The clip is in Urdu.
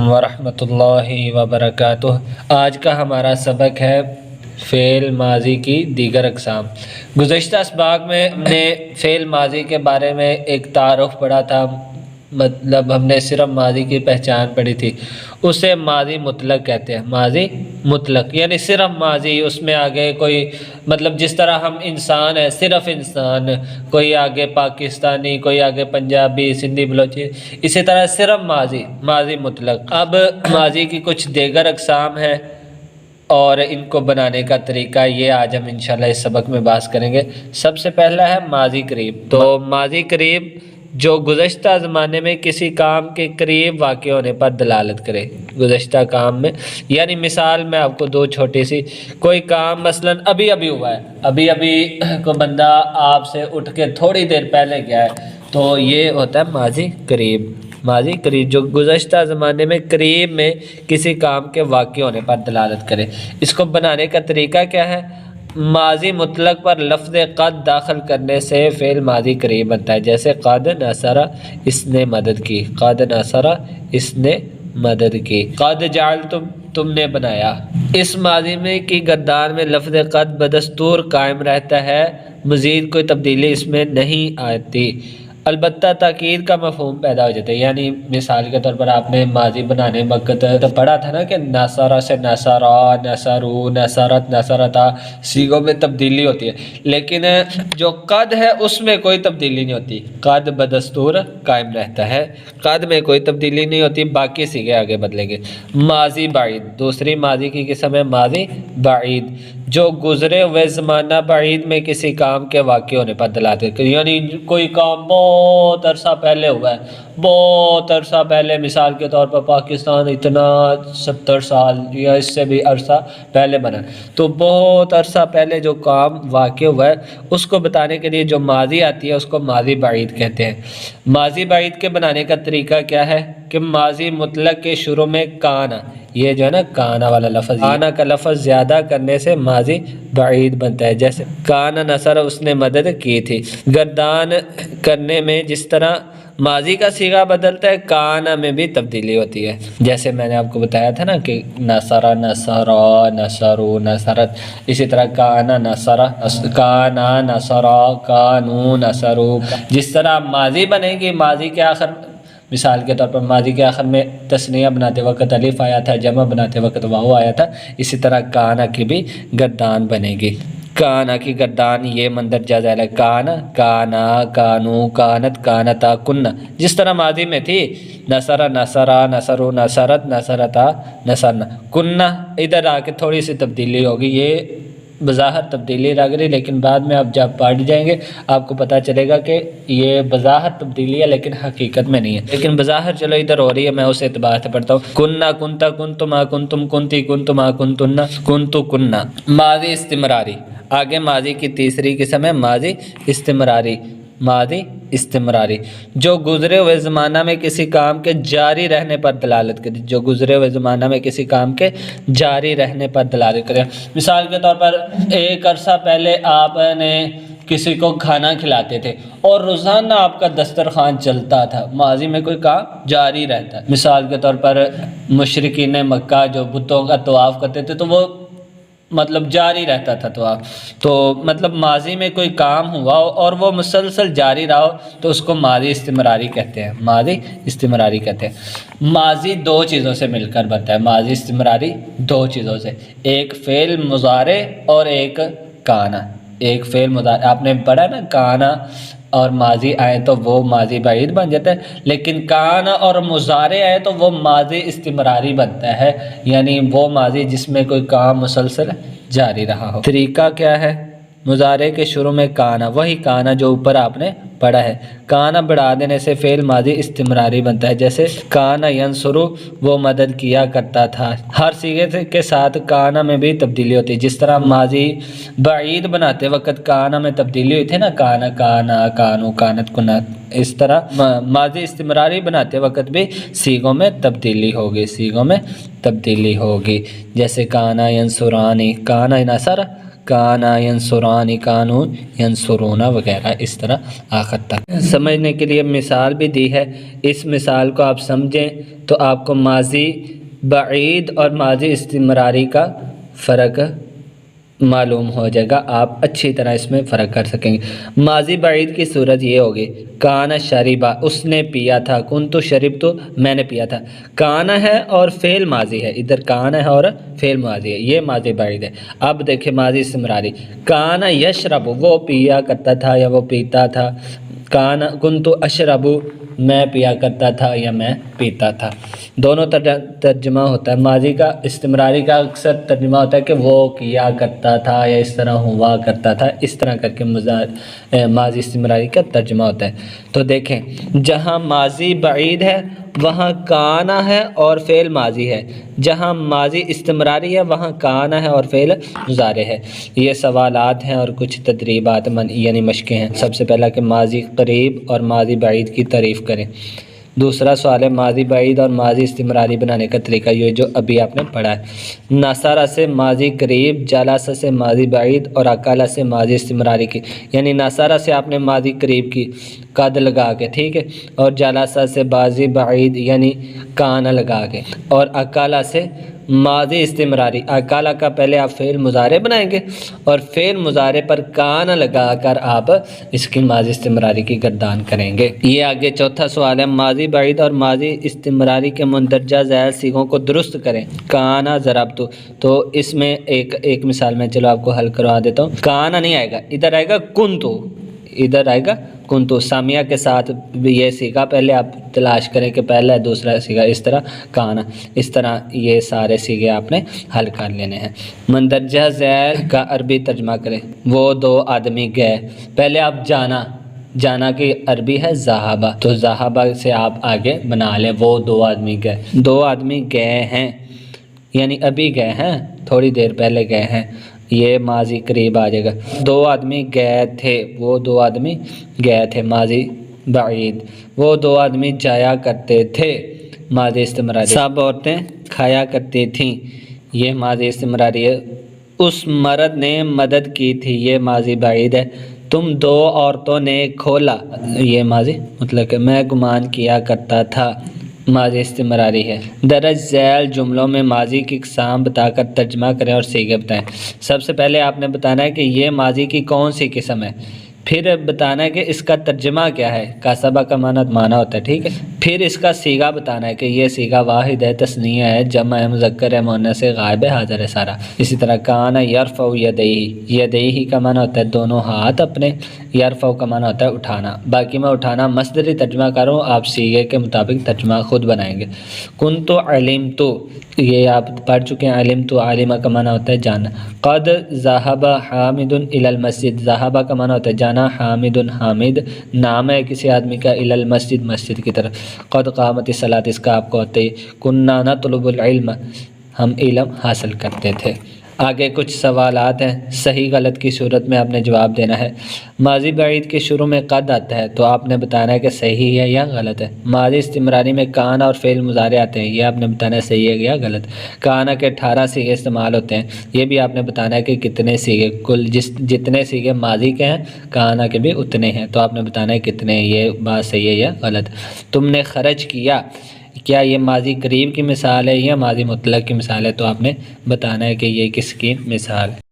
ورحمۃ اللہ وبرکاتہ۔ آج کا ہمارا سبق ہے فعل ماضی کی دیگر اقسام۔ گزشتہ اسباق میں ہم نے فعل ماضی کے بارے میں ایک تعارف پڑھا تھا، مطلب ہم نے صرف ماضی کی پہچان پڑھی تھی۔ اسے ماضی مطلق کہتے ہیں، ماضی مطلق یعنی صرف ماضی، اس میں آگے کوئی مطلب جس طرح ہم انسان ہیں صرف انسان، کوئی آگے پاکستانی، کوئی آگے پنجابی، سندھی، بلوچی، اسی طرح صرف ماضی مطلق۔ اب ماضی کی کچھ دیگر اقسام ہیں اور ان کو بنانے کا طریقہ یہ آج ہم انشاءاللہ اس سبق میں بحث کریں گے۔ سب سے پہلا ہے ماضی قریب۔ تو ماضی قریب جو گزشتہ زمانے میں کسی کام کے قریب واقع ہونے پر دلالت کرے، گزشتہ کام میں، یعنی مثال میں آپ کو دو چھوٹی سی، کوئی کام مثلا ابھی ہوا ہے، ابھی کوئی بندہ آپ سے اٹھ کے تھوڑی دیر پہلے گیا ہے، تو یہ ہوتا ہے ماضی قریب۔ ماضی قریب جو گزشتہ زمانے میں قریب میں کسی کام کے واقع ہونے پر دلالت کرے۔ اس کو بنانے کا طریقہ کیا ہے؟ ماضی مطلق پر لفظ قد داخل کرنے سے فعل ماضی قریب بنتا ہے، جیسے قد نصر، اس نے مدد کی، قد نصر، اس نے مدد کی، قد جعلتم، تم نے بنایا۔ اس ماضی میں کی گردان میں لفظ قد بدستور قائم رہتا ہے، مزید کوئی تبدیلی اس میں نہیں آتی، البتہ تاکید کا مفہوم پیدا ہو جاتا ہے۔ یعنی مثال کے طور پر آپ نے ماضی بنانے وقت تو پڑھا تھا نا کہ نصرہ سے نصرا، نصرو، نصرت، نصرتا، صیغوں میں تبدیلی ہوتی ہے، لیکن جو قد ہے اس میں کوئی تبدیلی نہیں ہوتی، قد بدستور قائم رہتا ہے، قد میں کوئی تبدیلی نہیں ہوتی، باقی صیغے آگے بدلیں گے۔ ماضی بعید، دوسری ماضی کی قسم ہے ماضی بعید، جو گزرے ہوئے زمانہ بعید میں کسی کام کے واقع ہونے پر دلالت کرے، یعنی کوئی کام بہت عرصہ پہلے ہوا ہے، بہت عرصہ پہلے، مثال کے طور پر پاکستان اتنا 70 سال یا اس سے بھی عرصہ پہلے بنا، تو بہت عرصہ پہلے جو کام واقع ہوا ہے اس کو بتانے کے لیے جو ماضی آتی ہے اس کو ماضی بعید کہتے ہیں۔ ماضی بعید کے بنانے کا طریقہ کیا ہے کہ ماضی مطلق کے شروع میں کانا، یہ جو ہے نا کانا والا لفظ، کانا کا لفظ زیادہ کرنے سے ماضی بعید بنتا ہے، جیسے کانا نصر، اس نے مدد کی تھی۔ گردان کرنے میں جس طرح ماضی کا صیغہ بدلتا ہے، کانا میں بھی تبدیلی ہوتی ہے، جیسے میں نے آپ کو بتایا تھا نا کہ نصرا، نصرا، نصرو، نصرت، اسی طرح کانا نصرا، کانا نصرا، کانو نصرو۔ جس طرح ماضی بنے گی، ماضی کے آخر، مثال کے طور پر ماضی کے آخر میں تثنیہ بناتے وقت الف آیا تھا، جمع بناتے وقت واو آیا تھا، اسی طرح کانا کی بھی گردان بنے گی۔ کانا کی گردان یہ مندرجہ ذیل ہے، کانا، کانا، کانو، کانت، کانتا، کننا، جس طرح ماضی میں تھی نصرا، نصرا، نصرو، نصرت، نصرتا، نصرنا، کننا، ادھر آ کے تھوڑی سی تبدیلی ہوگی، یہ بظاہر تبدیلی لگ رہی، لیکن بعد میں آپ جب پڑھ جائیں گے آپ کو پتہ چلے گا کہ یہ بظاہر تبدیلی ہے لیکن حقیقت میں نہیں ہے، لیکن بظاہر چلو ادھر ہو رہی ہے، میں اس اعتبار سے پڑھتا ہوں۔ کننا، کنتا، کنتما، کنتم، کنتی، کنتما، کنتن، کنتو، کننا۔ ماضی استمراری، آگے ماضی کی تیسری قسم ہے ماضی استمراری۔ ماضی استمراری جو گزرے ہوئے زمانہ میں کسی کام کے جاری رہنے پر دلالت کرے، جو گزرے ہوئے زمانہ میں کسی کام کے جاری رہنے پر دلالت کرے۔ مثال کے طور پر ایک عرصہ پہلے آپ نے کسی کو کھانا کھلاتے تھے اور روزانہ آپ کا دسترخوان چلتا تھا، ماضی میں کوئی کام جاری رہتا ہے۔ مثال کے طور پر مشرکین مکہ جو بتوں کا طواف کرتے تھے تو وہ مطلب جاری رہتا تھا طواف، تو مطلب ماضی میں کوئی کام ہوا ہو اور وہ مسلسل جاری رہا ہو تو اس کو ماضی استمراری کہتے ہیں، ماضی استمراری کہتے ہیں۔ ماضی دو چیزوں سے مل کر بنتا ہے، ماضی استمراری دو چیزوں سے، ایک فعل مضارع اور ایک کانا۔ ایک فعل مضارع آپ نے پڑھا نا، کانا اور ماضی آئے تو وہ ماضی بعید بن جاتا ہے، لیکن کانا اور مضارع آئے تو وہ ماضی استمراری بنتا ہے، یعنی وہ ماضی جس میں کوئی کام مسلسل جاری رہا ہو۔ طریقہ کیا ہے؟ مضارع کے شروع میں کانا، وہی کانا جو اوپر آپ نے پڑھا ہے، کانا بڑھا دینے سے فعل ماضی استمراری بنتا ہے، جیسے کانا ینصرو، وہ مدد کیا کرتا تھا۔ ہر صیغے کے ساتھ کانا میں بھی تبدیلی ہوتی ہے، جس طرح ماضی بعید بناتے وقت کانا میں تبدیلی ہوئی تھی نا، کانا، کانا، کانو، کانت، کنت، اس طرح ماضی استمراری بناتے وقت بھی صیغوں میں تبدیلی ہوگی، صیغوں میں تبدیلی ہوگی، جیسے کانا ینصرانی، کانا نصر، کانا ینصران، کانو ینصرونا وغیرہ اس طرح آخر تک۔ سمجھنے کے لیے مثال بھی دی ہے، اس مثال کو آپ سمجھیں تو آپ کو ماضی بعید اور ماضی استمراری کا فرق معلوم ہو جائے گا، آپ اچھی طرح اس میں فرق کر سکیں گے۔ ماضی بعید کی صورت یہ ہوگی کانا شریبا، اس نے پیا تھا، کنتو شربتو، میں نے پیا تھا۔ کانا ہے اور فعل ماضی ہے، ادھر کانا ہے اور فعل ماضی ہے، یہ ماضی بعید ہے۔ اب دیکھیں ماضی استمراری، کانا یشرب، وہ پیا کرتا تھا یا وہ پیتا تھا، کانا کنتو اشربو، میں پیا کرتا تھا یا میں پیتا تھا۔ دونوں ترجمہ ہوتا ہے، ماضی کا استمراری کا اکثر ترجمہ ہوتا ہے کہ وہ کیا کرتا تھا یا اس طرح ہوا کرتا تھا، اس طرح کر کے ماضی استمراری کا ترجمہ ہوتا ہے۔ تو دیکھیں جہاں ماضی بعید ہے وہاں کانا ہے اور فعل ماضی ہے، جہاں ماضی استمراری ہے وہاں کانا ہے اور فعل مضارع ہے۔ یہ سوالات ہیں اور کچھ تدریبات یعنی مشقیں ہیں۔ سب سے پہلا کہ ماضی قریب اور ماضی بعید کی تعریف کریں۔ دوسرا سوال ہے ماضی بعید اور ماضی استمراری بنانے کا طریقہ، یہ جو ابھی آپ نے پڑھا ہے۔ نصارہ سے ماضی قریب، جلسہ سے ماضی بعید اور اکلا سے ماضی استمراری کی، یعنی نصارہ سے آپ نے ماضی قریب کی قد لگا کے، ٹھیک ہے، اور جلسہ سے ماضی بعید یعنی کانا لگا کے، اور اکلا سے ماضی استمراری، اکلا کا پہلے آپ فعل مضارع بنائیں گے اور فعل مضارع پر کانا لگا کر آپ اس کی ماضی استمراری کی گردان کریں گے۔ یہ آگے چوتھا سوال ہے ماضی بعید اور ماضی استمراری کے مندرجہ ذیل صیغوں کو درست کریں۔ کانا ضربتو، تو اس میں ایک مثال میں چلو آپ کو حل کروا دیتا ہوں۔ کانا نہیں آئے گا، ادھر آئے گا کنتو، ادھر آئے گا کنتو، سامیہ کے ساتھ یہ سیگا پہلے آپ تلاش کریں کہ پہلا ہے دوسرا سیگا، اس طرح کانا، اس طرح یہ سارے سیگے آپ نے حل کر لینے ہیں۔ مندرجہ ذیل کا عربی ترجمہ کریں۔ وہ دو آدمی گئے، پہلے آپ جانا کی عربی ہے ذہابہ، تو ذہابہ سے آپ آگے بنا لیں، وہ دو آدمی گئے، دو آدمی گئے ہیں یعنی ابھی گئے ہیں، تھوڑی دیر پہلے گئے ہیں، یہ ماضی قریب آ جائے گا۔ دو آدمی گئے تھے، وہ دو آدمی گئے تھے، ماضی بعید۔ وہ دو آدمی جایا کرتے تھے، ماضی استمراری۔ سب عورتیں کھایا کرتی تھیں، یہ ماضی استمراری ہے۔ اس مرد نے مدد کی تھی، یہ ماضی بعید ہے۔ تم دو عورتوں نے کھولا، یہ ماضی مطلق ہے۔ میں گمان کیا کرتا تھا، ماضی استمراری ہے۔ درج ذیل جملوں میں ماضی کی اقسام بتا کر ترجمہ کریں اور صیغے بتائیں۔ سب سے پہلے آپ نے بتانا ہے کہ یہ ماضی کی کون سی قسم ہے، پھر بتانا ہے کہ اس کا ترجمہ کیا ہے، کاسبہ کا معنی ہوتا ہے، ٹھیک ہے۔ پھر اس کا صیغہ بتانا ہے کہ یہ صیغہ واحد ہے، تثنیہ ہے، جمع ہے، مذکر ہے، مؤنث ہے، غائب ہے، حاضر ہے سارا۔ اسی طرح کانا یرفع یدیہ، یدیہ کا معنی ہوتا ہے دونوں ہاتھ اپنے، یرفع کا معنی ہوتا ہے اٹھانا۔ باقی میں اٹھانا مصدری ترجمہ کروں، آپ صیغے کے مطابق ترجمہ خود بنائیں گے۔ کنتو علمتو، یہ آپ پڑھ چکے ہیں، علمتو عالمہ کا معنی ہوتا ہے جاننا۔ قد ذہب حامد الی المسجد، ذہبہ کا معنی ہوتا ہے جانا، حامد حامد نام ہے کسی آدمی کا، الی المسجد مسجد کی طرف۔ قد قامت الصلاۃ، اس کا آپ کو ہوتا ہے کننا نطلب العلم، ہم علم حاصل کرتے تھے۔ آگے کچھ سوالات ہیں، صحیح غلط کی صورت میں آپ نے جواب دینا ہے۔ ماضی بعید کے شروع میں قد آتا ہے تو آپ نے بتانا ہے کہ صحیح ہے یا غلط ہے۔ ماضی استمراری میں کانا اور فعل مضارع آتے ہیں، یہ آپ نے بتانا ہے صحیح ہے یا غلط۔ کانا کے 18 صیغے استعمال ہوتے ہیں، یہ بھی آپ نے بتانا ہے کہ کتنے صیغے، کل جتنے صیغے ماضی کے ہیں کانا کے بھی اتنے ہیں، تو آپ نے بتانا ہے کتنے، یہ بات صحیح ہے یا غلط۔ تم نے خرچ کیا، کیا یہ ماضی قریب کی مثال ہے یا ماضی مطلق کی مثال ہے، تو آپ نے بتانا ہے کہ یہ کس کی مثال ہے۔